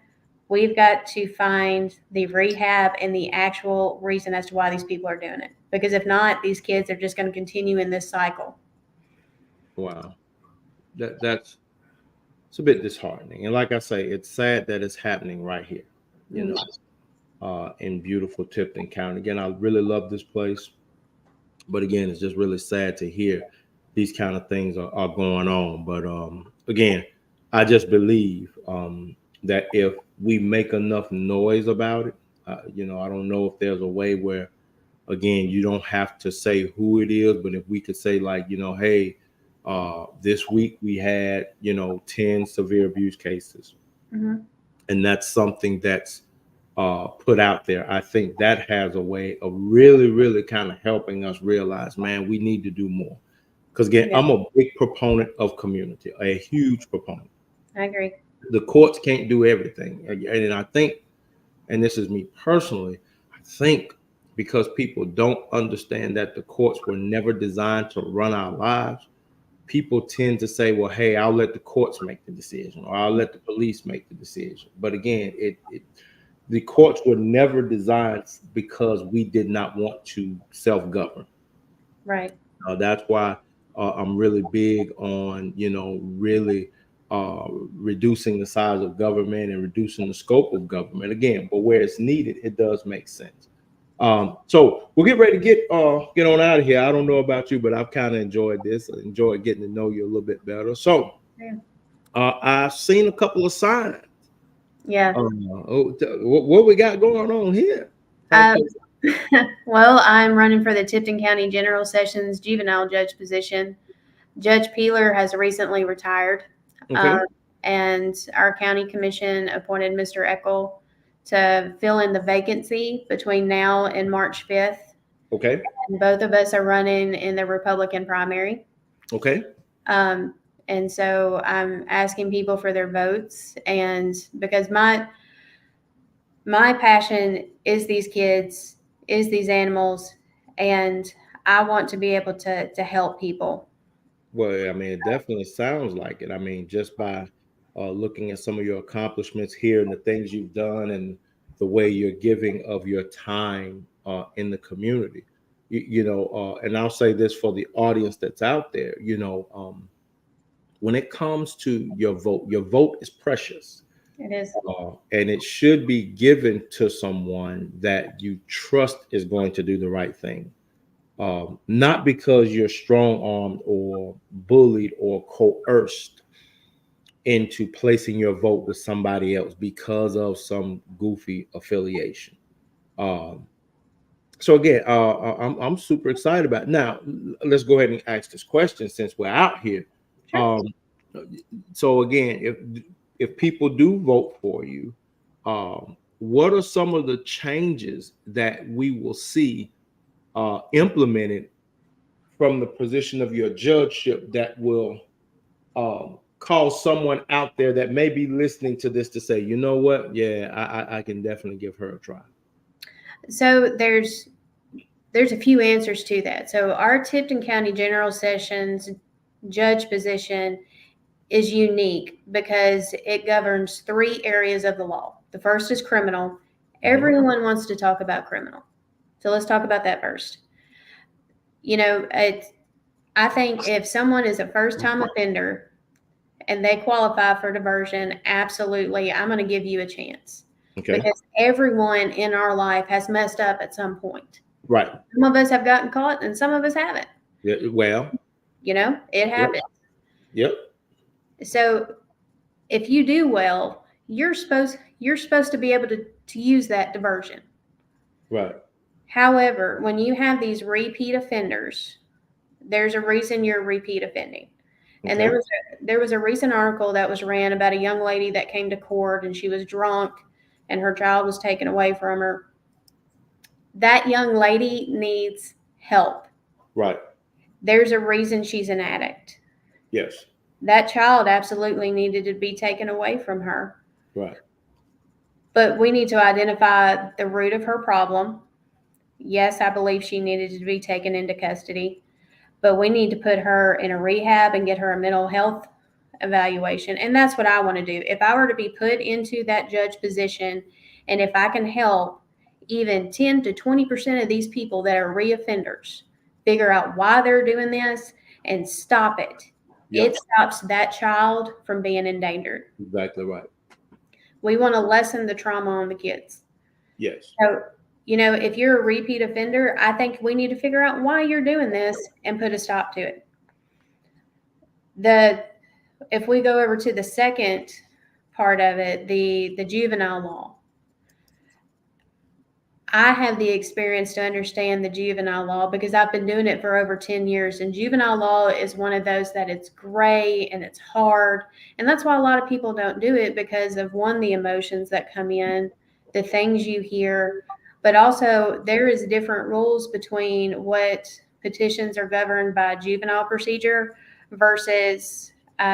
we've got to find the rehab and the actual reason as to why these people are doing it. Because if not, these kids are just going to continue in this cycle. Wow. It's a bit disheartening. And like I say, it's sad that it's happening right here, in beautiful Tipton County. Again, I really love this place. But again, it's just really sad to hear these kind of things are going on. But again, I just believe that if we make enough noise about it, I don't know if there's a way where, again, you don't have to say who it is, but if we could say, like, hey, this week we had, 10 severe abuse cases. Mm-hmm. And that's something that's put out there. I think that has a way of really, really kind of helping us realize, man, we need to do more. Because again, I'm a big proponent of community, a huge proponent. I agree. The courts can't do everything. And I think, and this is me personally, I think because people don't understand that the courts were never designed to run our lives, people tend to say, well, hey, I'll let the courts make the decision, or I'll let the police make the decision. But again, the courts were never designed because we did not want to self-govern. Right. That's why I'm really big on, really reducing the size of government and reducing the scope of government. Again, but where it's needed, it does make sense. So we'll get ready to get on out of here. I don't know about you, but I've kind of enjoyed this. I enjoyed getting to know you a little bit better. So I've seen a couple of signs Yeah. What we got going on here? Um, well, I'm running for the Tipton County General Sessions juvenile judge position. Judge Peeler has recently retired, Okay. and our county commission appointed Mr. Eckel to fill in the vacancy between now and March 5th. Okay. And both of us are running in the Republican primary. Okay. And so I'm asking people for their votes, and because my passion is these kids, is these animals, and I want to be able to help people. Well, I mean, it definitely sounds like it. I mean, just by looking at some of your accomplishments here and the things you've done and the way you're giving of your time in the community, and I'll say this for the audience that's out there, when it comes to your vote is precious. It is. And it should be given to someone that you trust is going to do the right thing. Not because you're strong armed or bullied or coerced into placing your vote with somebody else because of some goofy affiliation. Um, so again, I'm super excited about it. Now. Let's go ahead and ask this question since we're out here. Sure. Um, so again, if people do vote for you, what are some of the changes that we will see implemented from the position of your judgeship that will cause someone out there that may be listening to this to say, you know what, yeah, I can definitely give her a try? So there's a few answers to that. So our Tipton County General Sessions judge position is unique because it governs 3 areas of the law. The first is criminal. Everyone wants to talk about criminal. So let's talk about that first. I think if someone is a first-time offender and they qualify for diversion, absolutely, I'm going to give you a chance. Okay. Because everyone in our life has messed up at some point. Right. Some of us have gotten caught and some of us haven't. Yeah, well, it happens. Yep. So if you do well, you're supposed to be able to use that diversion. Right. However, when you have these repeat offenders, there's a reason you're repeat offending. And there was a recent article that was ran about a young lady that came to court and she was drunk and her child was taken away from her. That young lady needs help. Right. There's a reason she's an addict. Yes. That child absolutely needed to be taken away from her. Right. But we need to identify the root of her problem. Yes, I believe she needed to be taken into custody, but we need to put her in a rehab and get her a mental health evaluation. And that's what I want to do. If I were to be put into that judge position, and if I can help even 10 to 20% of these people that are reoffenders figure out why they're doing this and stop it, it stops that child from being endangered. Exactly right. We want to lessen the trauma on the kids. Yes. So, if you're a repeat offender, I think we need to figure out why you're doing this and put a stop to it. If we go over to the second part of it, the juvenile law, I have the experience to understand the juvenile law because I've been doing it for over 10 years. And juvenile law is one of those that it's gray and it's hard. And that's why a lot of people don't do it because of, one, the emotions that come in, the things you hear, but also there is different rules between what petitions are governed by juvenile procedure versus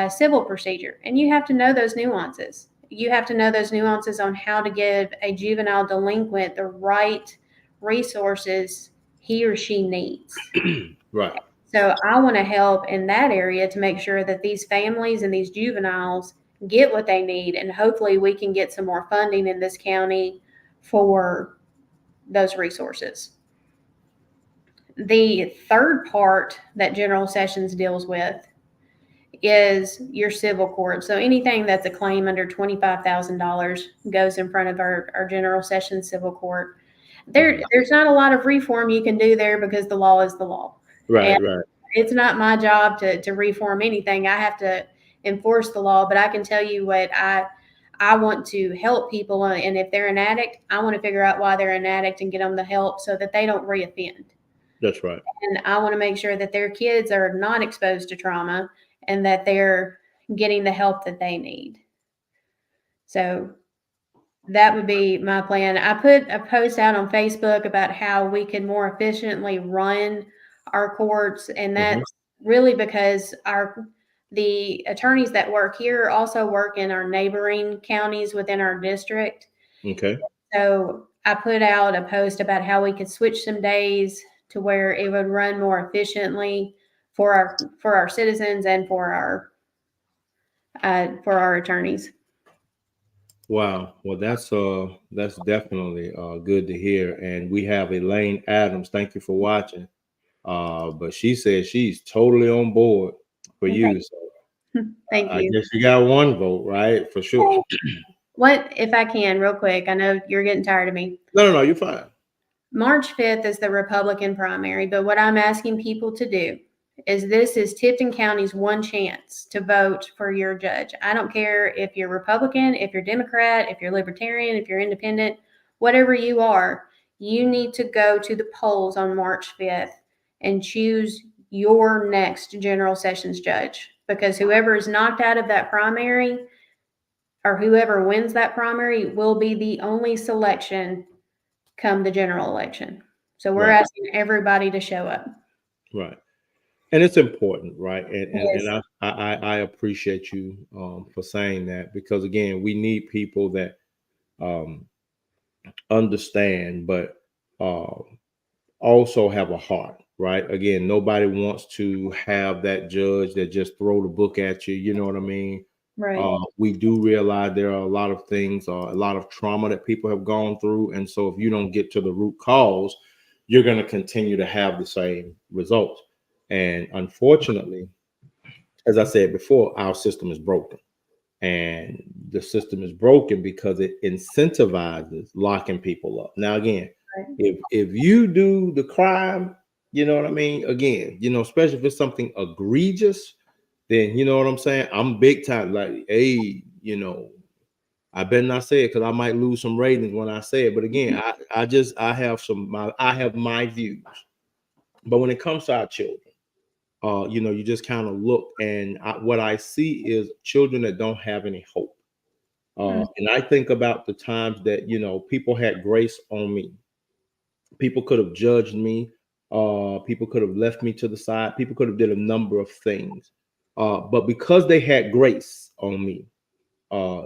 civil procedure. And you have to know those nuances. You have to know those nuances on how to give a juvenile delinquent the right resources he or she needs. Right. So I want to help in that area to make sure that these families and these juveniles get what they need. And hopefully we can get some more funding in this county for those resources. The third part that General Sessions deals with is your civil court. So anything that's a claim under $25,000 goes in front of our General Sessions civil court. There's not a lot of reform you can do there because the law is the law. Right, and right. It's not my job to reform anything. I have to enforce the law, but I can tell you what I I want to help people, and if they're an addict, I want to figure out why they're an addict and get them the help so that they don't reoffend. That's right. And I want to make sure that their kids are not exposed to trauma and that they're getting the help that they need. So that would be my plan. I put a post out on Facebook about how we could more efficiently run our courts, and that's really because the attorneys that work here also work in our neighboring counties within our district. Okay. So I put out a post about how we could switch some days to where it would run more efficiently for our citizens and for our attorneys. Wow. Well, that's definitely good to hear. And we have Elaine Adams. Thank you for watching. But she says she's totally on board for you. So Thank you. I guess you got one vote, right? For sure. What, if I can, real quick, I know you're getting tired of me. No, you're fine. March 5th is the Republican primary, but what I'm asking people to do is this is Tipton County's one chance to vote for your judge. I don't care if you're Republican, if you're Democrat, if you're Libertarian, if you're independent, whatever you are, you need to go to the polls on March 5th and choose your next General Sessions judge, because whoever is knocked out of that primary or whoever wins that primary will be the only selection come the general election. So we're asking everybody to show up. Right. And it's important, right? And I appreciate you for saying that, because again, we need people that understand, but also have a heart, right? Again, nobody wants to have that judge that just throw the book at you. You know what I mean? Right. We do realize there are a lot of things, a lot of trauma that people have gone through. And so if you don't get to the root cause, you're going to continue to have the same results. And unfortunately, as I said before, our system is broken. And the system is broken because it incentivizes locking people up. Now, again, if you do the crime, you know what I mean? Again, especially if it's something egregious, then you know what I'm saying? I'm big time like, hey, I better not say it because I might lose some ratings when I say it. But again, I have my views. But when it comes to our children, you just kind of look, and what I see is children that don't have any hope. And I think about the times that, people had grace on me. People could have judged me. People could have left me to the side. People could have did a number of things. But because they had grace on me,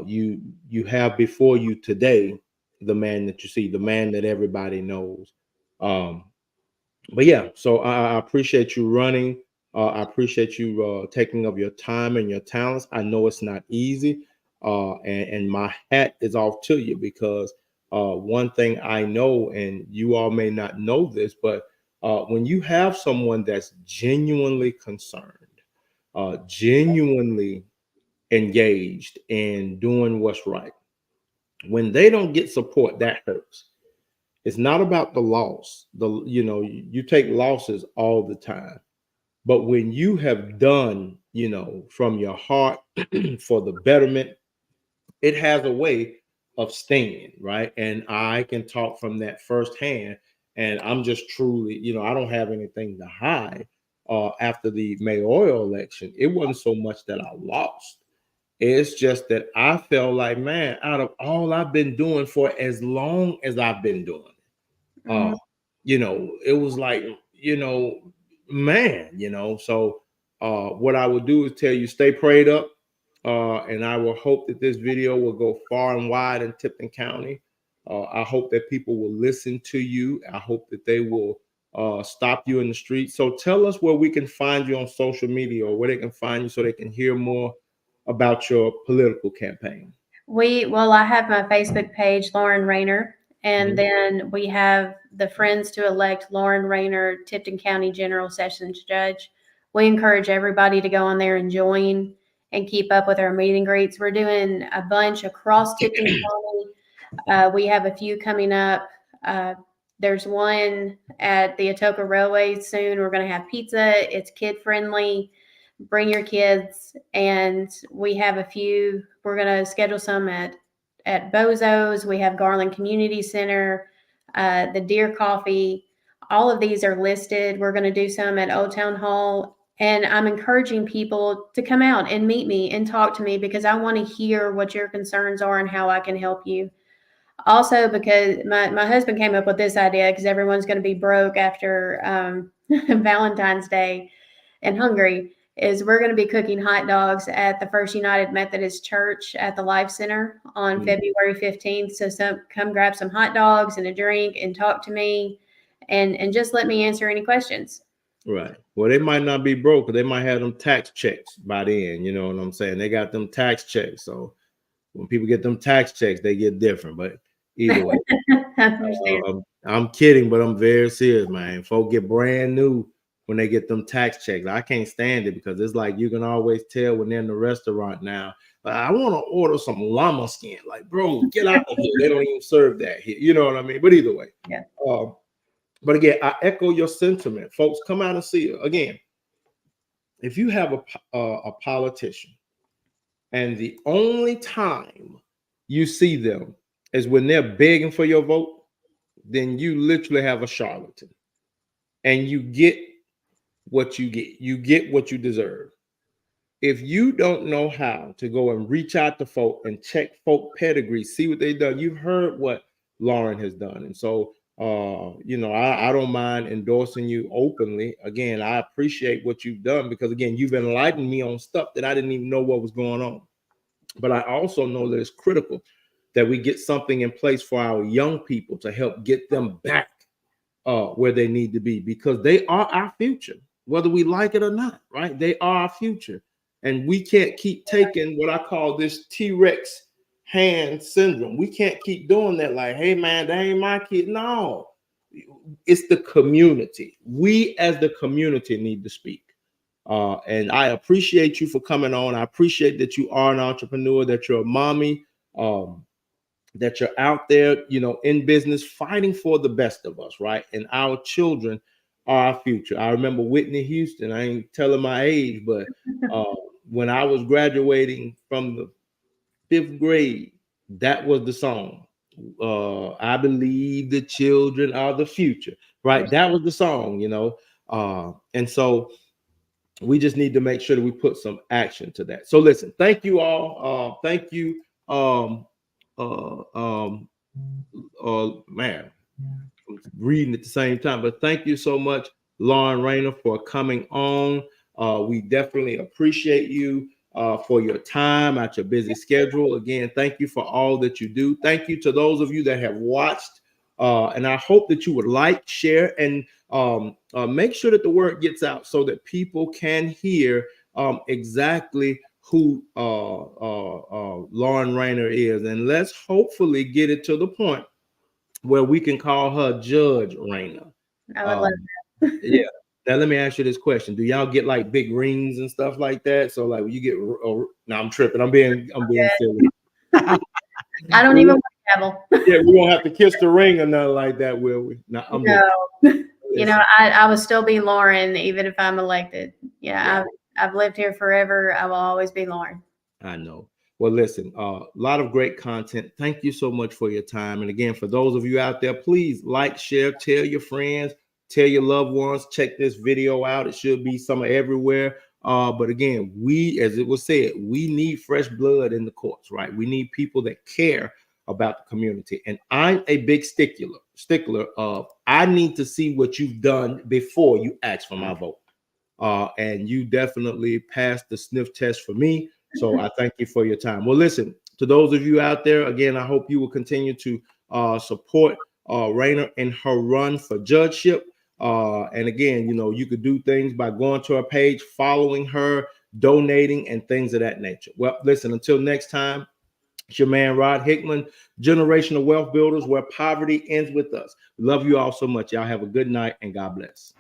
you have before you today the man that you see, the man that everybody knows. But yeah, so I appreciate you running. I appreciate you taking up your time and your talents. I know it's not easy, and my hat is off to you, because one thing I know, and you all may not know this, but when you have someone that's genuinely concerned, genuinely engaged in doing what's right, when they don't get support, that hurts. It's not about the loss. You take losses all the time, but when you have done, from your heart for the betterment, it has a way of staying, right? And I can talk from that firsthand. And I'm just truly, I don't have anything to hide. After the mayoral election, it wasn't so much that I lost. It's just that I felt like, man, out of all I've been doing for as long as I've been doing, it was like, man, so what I would do is tell you, stay prayed up. And I will hope that this video will go far and wide in Tipton County. I hope that people will listen to you. I hope that they will stop you in the street. So tell us where we can find you on social media, or where they can find you so they can hear more about your political campaign. I have my Facebook page, Lauren Raynor, and then we have the Friends to Elect Lauren Raynor, Tipton County General Sessions Judge. We encourage everybody to go on there and join and keep up with our meet and greets. We're doing a bunch across Tipton County. We have a few coming up. There's one at the Atoka Railway soon. We're going to have pizza. It's kid friendly. bring your kids, and we have a few. We're going to schedule some at Bozo's. We have Garland Community Center, the Deer Coffee. All of these are listed. We're going to do some at Old Town Hall. And I'm encouraging people to come out and meet me and talk to me, because I want to hear what your concerns are and how I can help you. Also, because my husband came up with this idea, because everyone's going to be broke after Valentine's Day and hungry, is we're going to be cooking hot dogs at the First United Methodist Church at the Life Center on February 15th. So come grab some hot dogs and a drink and talk to me, and just let me answer any questions. Right. Well, they might not be broke. They might have them tax checks by then. You know what I'm saying? They got them tax checks. So when people get them tax checks, they get different. But either way, I'm kidding, but I'm very serious, man. Folk get brand new when they get them tax checks. I can't stand it, because it's like you can always tell when they're in the restaurant now. Like, I want to order some llama skin. Like, bro, get out of here. They don't even serve that here. You know what I mean? But either way. Yeah. But again, I echo your sentiment. Folks, come out and see it. Again, if you have a politician and the only time you see them is when they're begging for your vote, then you literally have a charlatan. And you get what you get. You get what you deserve. If you don't know how to go and reach out to folk and check folk pedigree, see what they've done. You've heard what Lauren has done. And so I don't mind endorsing you openly. Again, I appreciate what you've done, because again, you've enlightened me on stuff that I didn't even know what was going on. But I also know that it's critical that we get something in place for our young people to help get them back where they need to be, because they are our future, whether we like it or not, right? They are our future. And we can't keep taking what I call this T-Rex hand syndrome. We can't keep doing that. Like, hey man, that ain't my kid. No, it's the community. We as the community need to speak. And I appreciate you for coming on. I appreciate that you are an entrepreneur, that you're a mommy, that you're out there, in business, fighting for the best of us, right? And our children are our future. I remember Whitney Houston. I ain't telling my age, but when I was graduating from the 5th grade, that was the song. I believe the children are the future, right? That was the song, and so we just need to make sure that we put some action to that. So listen, thank you all. Thank you. Man, I'm reading at the same time, but thank you so much, Lauren Raynor, for coming on. We definitely appreciate you for your time at your busy schedule. Again, thank you for all that you do. Thank you to those of you that have watched. And I hope that you would like, share, and make sure that the word gets out so that people can hear exactly who Lauren Raynor is. And let's hopefully get it to the point where we can call her Judge Raynor. I would love that. Yeah. Now, let me ask you this question. Do y'all get like big rings and stuff like that? So like when you get, no, I'm tripping. I'm being silly. I don't even want to gavel. Yeah, we won't have to kiss the ring or nothing like that, will we? No. I will still be Lauren, even if I'm elected. Yeah. I've lived here forever. I will always be Lauren. I know. Well, listen, a lot of great content. Thank you so much for your time. And again, for those of you out there, please like, share, tell your friends, tell your loved ones, check this video out. It should be somewhere everywhere. But again, as it was said, we need fresh blood in the courts, right? We need people that care about the community. And I'm a big stickler of, I need to see what you've done before you ask for my vote. And you definitely passed the sniff test for me. So I thank you for your time. Well, listen, to those of you out there, again, I hope you will continue to support Raynor in her run for judgeship. And again, you could do things by going to her page, following her, donating, and things of that nature. Well, listen, until next time, it's your man, Rod Hickman, Generational Wealth Builders, where poverty ends with us. Love you all so much. Y'all have a good night, and God bless.